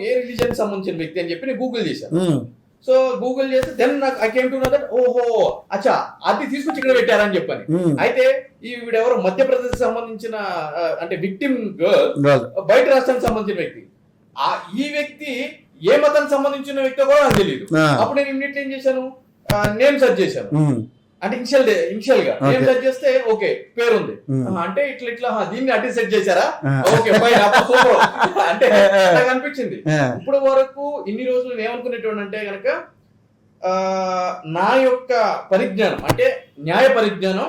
ఏ religion సంబంధించిన వ్యక్తి అని చెప్పి నేను గూగుల్ చేశాను. సో గూగుల్ చేస్తే దెన్ నాకు I came to know that ఓహో అచ్చా అది తీసుకొచ్చి ఇక్కడ పెట్టారని చెప్పని. అయితే వీడెవరో మధ్యప్రదేశ్ సంబంధించిన అంటే విక్టిమ్ గర్ల్, బయట రాష్ట్రానికి సంబంధించిన వ్యక్తి. ఈ వ్యక్తి ఏ మతానికి సంబంధించిన వ్యక్తి కూడా నాకు తెలియదు. అప్పుడు నేను ఇమ్మీడియట్లీ ఏం చేశాను, నేమ్ సెర్చ్ చేశాను. అంటే ఇనిషియల్ గా నేమ్ సెర్చ్ చేస్తే ఓకే పేరు ఉంది, అంటే ఇట్లా ఇట్లా దీన్ని అటు సెట్ చేశారా, ఓకే సూపర్ అంటే నాకు అనిపించింది. ఇప్పుడు వరకు ఇన్ని రోజులు నేను ఏమనుకునేటువంటి అంటే కనుక నా యొక్క పరిజ్ఞానం అంటే న్యాయ పరిజ్ఞానం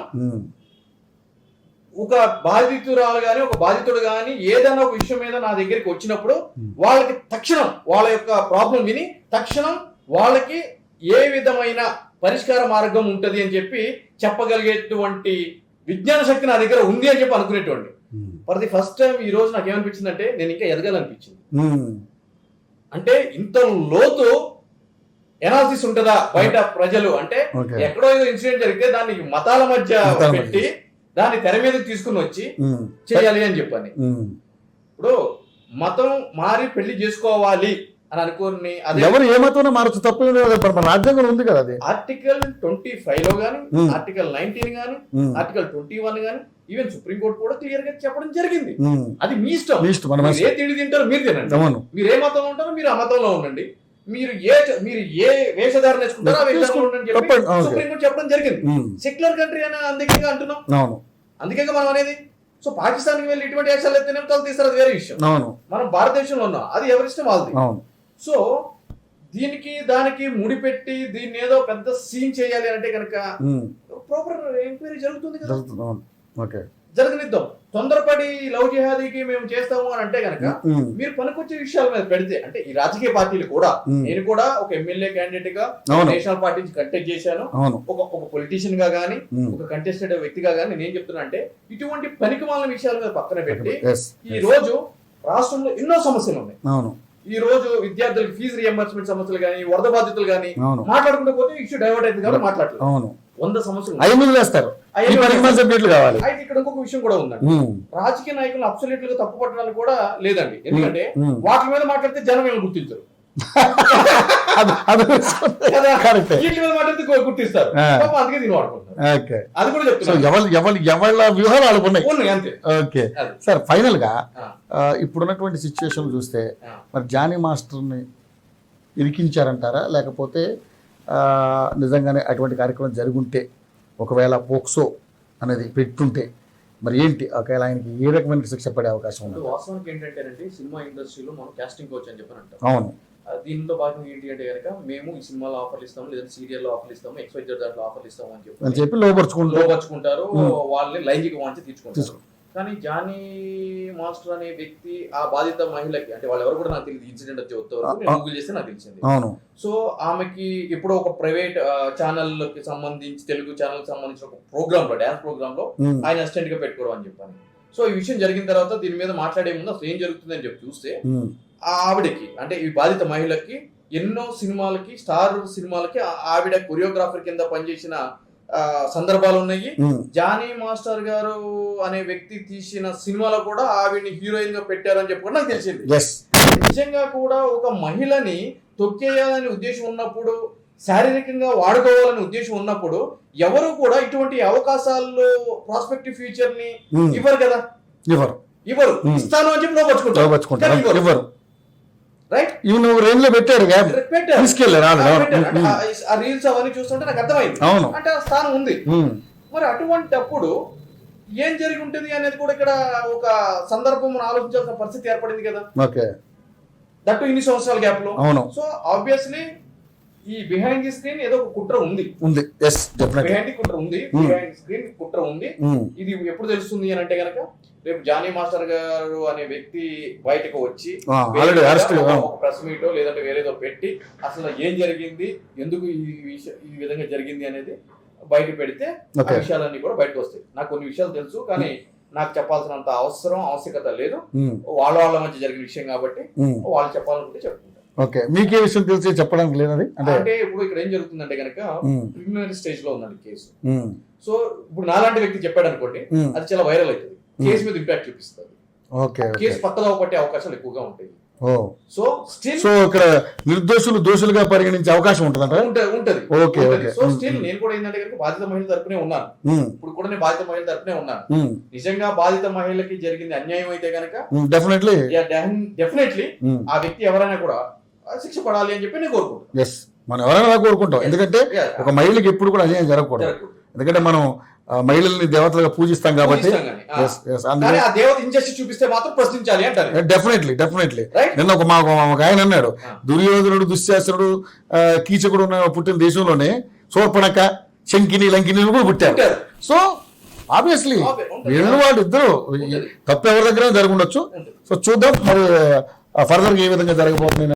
ఒక బాధితురాలు గాని ఒక బాధితుడు గాని ఏదైనా ఒక విషయం మీద నా దగ్గరికి వచ్చినప్పుడు వాళ్ళకి తక్షణం వాళ్ళ యొక్క ప్రాబ్లం విని తక్షణం వాళ్ళకి ఏ విధమైన పరిష్కార మార్గం ఉంటది అని చెప్పి చెప్పగలిగేటువంటి విజ్ఞాన శక్తి నా దగ్గర ఉంది అని చెప్పి అనుకునేటువంటి. ఫర్ ది ఫస్ట్ టైం ఈ రోజు నాకు ఏమనిపించింది అంటే నేను ఇంకా ఎదగాలనిపించింది. అంటే ఇంత లోతు ఎనాలిసిస్ ఉంటుందా బయట ప్రజలు అంటే ఎక్కడో ఏదో ఇన్సిడెంట్ జరిగితే దాన్ని మతాల మధ్య పెట్టి దాన్ని తెర మీదకి తీసుకుని వచ్చి చేయాలి అని చెప్పని. ఇప్పుడు మతం మారి పెళ్లి చేసుకోవాలి అని అనుకుని ఎవరు ఏ మతం మారచ్చు, తప్పు రాజ్యాంగం ఉంది కదా. అది ఆర్టికల్ 25 లో గానీ, ఆర్టికల్ 19 గానీ, ఆర్టికల్ 21 గానీ, ఈవెన్ సుప్రీం కోర్టు కూడా క్లియర్ గా చెప్పడం జరిగింది. అది మీ ఇష్టం, ఏ తిండి తింటారో మీరు తినండి, మీరు ఏ మతంలో ఉంటారో మీరు ఆ మతంలో ఉండండి, మీరు ఏ వేషధారణ నేర్చుకుంటారో ఆ వేషధారణ ఉండండి సుప్రీం కోర్టు చెప్పడం జరిగింది. సెక్యులర్ కంట్రీ అని అందుకే అంటున్నాం, అందుకే మనం అనేది. సో పాకిస్తాన్ కి వెళ్ళి ఇటువంటి యాక్షన్లు ఎత్తేనే తల తీస్తారు, అది వేరే విషయం. మనం భారతదేశంలో ఉన్నాం, అది ఎవరిష్టం వాళ్ళది. సో దీనికి దానికి ముడిపెట్టి దీన్ని ఏదో పెద్ద సీన్ చేయాలి అంటే కనుక ప్రాపర్ ఎంక్వైరీ జరుగుతుంది కదా, జరగనిద్దాం. తొందరపడి లవ్ జిహాదీకి మేము చేస్తాము అని అంటే కనుక మీరు పనికొచ్చే విషయాల మీద పెడితే, అంటే ఈ రాజకీయ పార్టీలు కూడా, నేను కూడా ఒక ఎమ్మెల్యే క్యాండిడేట్ గా నేషనల్ పార్టీ కంటెస్ట్ చేశాను, ఒక పొలిటీషియన్ గా గానీ ఒక కంటెస్టెడ్ వ్యక్తిగా గానీ నేను ఏం చెప్తున్నా అంటే ఇటువంటి పనికిమాలిన విషయాల మీద పక్కన పెట్టి ఈ రోజు రాష్ట్రంలో ఎన్నో సమస్యలు ఉన్నాయి. ఈ రోజు విద్యార్థులకు ఫీజు రియంబర్స్మెంట్ సమస్యలు గానీ, వరద బాధితులు గానీ మాట్లాడుకుంటూ పోతే ఇష్యూ డైవర్ట్ అయింది కాబట్టి మాట్లాడలేదు. 100 సమస్యలు కావాలి. అయితే ఇక్కడ ఇంకొక విషయం కూడా ఉందండి, రాజకీయ నాయకులు అబ్సల్యూట్ గా తప్పు పట్టడానికి కూడా లేదండి. ఎందుకంటే వాటి మీద మాట్లాడితే జనం ఏమైనా గుర్తించరు, వీటి మీద మాట్లాడితే గుర్తిస్తారు, అందుకే దీన్ని వాడుకుంటారు. అది కూడా చెప్తున్నారు, ఎవరి వ్యూహాలు ఆడుకున్నాయి అంతే. ఓకే సార్, ఫైనల్ గా ఇప్పుడున్నటువంటి సిచ్యువేషన్ చూస్తే మరి జానీ మాస్టర్ని ఇరికించారంటారా, లేకపోతే నిజంగానే అటువంటి కార్యక్రమం జరుగుంటే ఒకవేళ పోక్సో అనేది పెట్టుంటే మరి ఏంటి, ఒకవేళ ఆయనకి ఏ రకమైన శిక్ష పడే అవకాశం ఉంది? వాస్తవానికి ఏంటంటే సినిమా ఇండస్ట్రీలో మనం కాస్టింగ్ కోచ్ అని చెప్పని అంటాం. అవును, దీనిలో భాగంగా ఏంటి అంటే కనుక మేము ఈ సినిమాలో ఆఫర్లు ఇస్తాము, లేదంటే సీరియల్లో ఆఫర్లు ఇస్తాము, XYZ దాంట్లో ఆఫర్లు ఇస్తాము అని చెప్పి లోపరుచుకుంటారు, వాళ్ళని లైంగిక వాంఛ తీర్చుకుంటారు. కానీ జానీ మాస్టర్ అనే వ్యక్తి ఆ బాధిత మహిళకి, అంటే వాళ్ళు ఎవరు కూడా నాకు తెలియదు, ఇన్సిడెంట్ వచ్చే గూగుల్ చేస్తే నాకు తెలిసింది. సో ఆమెకి ఎప్పుడో ఒక ప్రైవేట్ ఛానల్ కి సంబంధించి, తెలుగు ఛానల్ కి సంబంధించిన ఒక ప్రోగ్రామ్ లో, డాన్స్ ప్రోగ్రామ్ లో ఆయన అసిస్టెంట్ గా పెట్టుకోవడం అని చెప్పాను. సో ఈ విషయం జరిగిన తర్వాత దీని మీద మాట్లాడే ముందు అసలు ఏం జరుగుతుంది అని చెప్పి చూస్తే ఆవిడకి, అంటే ఈ బాధిత మహిళకి ఎన్నో సినిమాలకి, స్టార్ సినిమాలకి ఆవిడ కొరియోగ్రాఫర్ కింద పనిచేసిన సందర్భాలు ఉన్నాయి. జానీ మాస్టర్ గారు అనే వ్యక్తి తీసిన సినిమాలో కూడా ఆవిడ్ని హీరోయిన్ గా పెట్టారని చెప్పి నాకు తెలిసింది. నిజంగా కూడా ఒక మహిళని తొక్కేయాలని ఉద్దేశం ఉన్నప్పుడు, శారీరకంగా వాడుకోవాలని ఉద్దేశం ఉన్నప్పుడు ఎవరు కూడా ఇటువంటి అవకాశాల్లో ప్రాస్పెక్టివ్ ఫ్యూచర్ ని ఇవ్వరు కదా, ఇవ్వరు. ఇస్తాను అని చెప్పి లోపరుచుకుంటారు, రైట్? నువ్వు రేంజ్ లో పెట్టాడు, రీల్స్ అవన్నీ చూస్తుంటే నాకు అర్థమైంది, అంటే ఆ స్థానం ఉంది. మరి అటువంటిప్పుడు ఏం జరిగి ఉంటుంది అనేది కూడా ఇక్కడ ఒక సందర్భం ఆలోచించాల్సిన పరిస్థితి ఏర్పడింది కదా, దట్టు ఇన్ని సంవత్సరాల గ్యాప్ లో. సో ఆబ్వియస్లీ ఈ బిహైండ్ ది స్క్రీన్ ఏదో ఒక కుట్ర ఉంది, బిహైండ్ స్క్రీన్ కుట్ర ఉంది. ఇది ఎప్పుడు తెలుస్తుంది అని అంటే గనక రేపు జానీ మాస్టర్ గారు అనే వ్యక్తి బయటకు వచ్చి ఒక ప్రెస్ మీటో లేదంటే వేరేదో పెట్టి అసలు ఏం జరిగింది, ఎందుకు ఈ విధంగా జరిగింది అనేది బయట పెడితే ఆ విషయాలన్నీ కూడా బయటకు వస్తాయి. నాకు కొన్ని విషయాలు తెలుసు, కానీ నాకు చెప్పాల్సినంత ఆవశ్యకత లేదు. వాళ్ళ మధ్య జరిగిన విషయం కాబట్టి వాళ్ళు చెప్పాలనుకుంటే చెప్పుకుంటారు. ఓకే, మీకే విషయం తెలిసి చెప్పడానికి లేదని అంటే ఇప్పుడు ఇక్కడ ఏం జరుగుతుందంటే కనుక ప్రిలిమినరీ స్టేజ్ లో ఉందండి కేసు. సో ఇప్పుడు నాలాంటి వ్యక్తి చెప్పాడు అనుకోండి, అది చాలా వైరల్ అవుతుంది, కేసు మీద ఇంపాక్ట్ చూపిస్తుంది, కేసు పక్కదో పట్టే అవకాశాలు ఎక్కువగా ఉంటాయి. ఓ సో స్టిల్ సో ఇక్కడ నిర్దోషులు దోషులుగా పరిగణించే అవకాశం ఉంటుందంట. ఉంటది. Okay okay. సో స్టిల్ నేను కూడా ఏంటంటే కనుక బాధిత మహిళ తరపునే ఉన్నాను. ఇప్పుడు కూడా నేను బాధిత మహిళ తరపునే ఉన్నాను. నిజంగా బాధిత మహిళకి జరిగింది అన్యాయం అయితే కనుక డెఫినెట్లీ ఆ వ్యక్తి ఎవరైనా కూడా శిక్ష పడాలి అని చెప్పి నేను కోరుకుంటాను. ఎస్, మనం ఎవరైనా కోరుకుంటాం. ఎందుకంటే ఒక మహిళకి ఎప్పుడు కూడా అన్యాయం జరగకూడదు. ఎందుకంటే మనం మహిళల్ని దేవతలుగా పూజిస్తాం కాబట్టి. కానీ ఆ దేవత ఇంజస్టిస్ చూపిస్తే మాత్రం ప్రశ్నించాలి అంటారు. డెఫినెట్లీ నిన్న ఒక ఆయన అన్నాడు, దుర్యోధనుడు దుశ్శాసనుడు కీచకుడు పుట్టిన దేశంలోనే శూర్పణఖ శంకిని లంకిని కూడా పుట్టారు. సో ఆబ్వియస్లీ వీళ్ళు వాళ్ళు ఇద్దరు తప్పు ఎవరి దగ్గర జరగundొచ్చు. సో చూద్దాం మరి ఫర్దర్ గా ఏ విధంగా జరగబోతుంది.